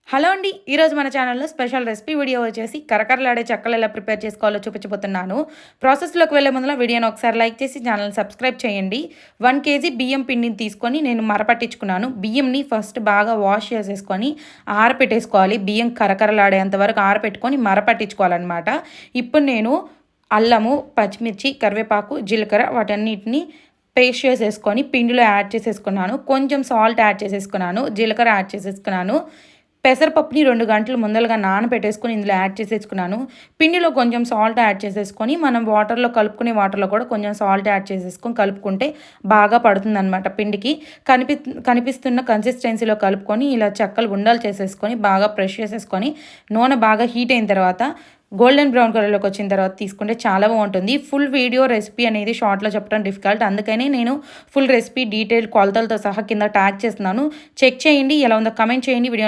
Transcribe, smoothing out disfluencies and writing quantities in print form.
Hello అండి. ఈరోజు మన ఛానల్‌లో స్పెషల్ రెసిపీ వీడియో వచ్చేసి కరకరలాడే చెక్కలు ఎలా ప్రిపేర్ చేసుకోవాలో చూపించబోతున్నాను. ప్రాసెస్‌లోకి వెళ్ళే ముందుల వీడియోని ఒకసారి లైక్ చేసి ఛానల్‌ని సబ్స్క్రైబ్ చేయండి. 1 కేజీ బియ్యం పిండిని తీసుకొని నేను మరపట్టించుకున్నాను. బియ్యంని ఫస్ట్ బాగా వాష్ చేసేసుకొని ఆరపెట్టేసుకోవాలి. బియ్యం కరకరలాడేంత వరకు ఆరపెట్టుకొని మరపట్టించుకోవాలన్నమాట. ఇప్పుడు నేను అల్లము, పచ్చిమిర్చి, కరివేపాకు, జీలకర్ర వాటన్నిటిని పేస్ట్ చేసేసుకొని పిండిలో యాడ్ చేసేసుకున్నాను. కొంచెం సాల్ట్ యాడ్ చేసేసుకున్నాను. జీలకర్ర యాడ్ చేసేసుకున్నాను. పెసరపప్పుని 2 గంటలు ముందలుగా నానబెట్టేసుకొని ఇందులో యాడ్ చేసేసుకున్నాను. పిండిలో కొంచెం సాల్ట్ యాడ్ చేసేసుకొని మనం వాటర్లో కలుపుకునే వాటర్లో కూడా కొంచెం సాల్ట్ యాడ్ చేసేసుకొని కలుపుకుంటే బాగా పడుతుందనమాట పిండికి. కనిపిస్తున్న కన్సిస్టెన్సీలో కలుపుకొని ఇలా చెక్కలు ఉండలు చేసేసుకొని బాగా ప్రెష్ చేసేసుకొని నూనె బాగా హీట్ అయిన తర్వాత గోల్డెన్ బ్రౌన్ కలర్లోకి వచ్చిన తర్వాత తీసుకుంటే చాలా బాగుంటుంది. ఫుల్ వీడియో రెసిపీ అనేది షార్ట్లో చెప్పడం డిఫికల్ట్. అందుకని నేను ఫుల్ రెసిపీ డీటెయిల్ కొలతలతో సహా కింద ట్యాగ్ చేస్తున్నాను. చెక్ చేయండి, ఎలా ఉందో కమెంట్ చేయండి. వీడియో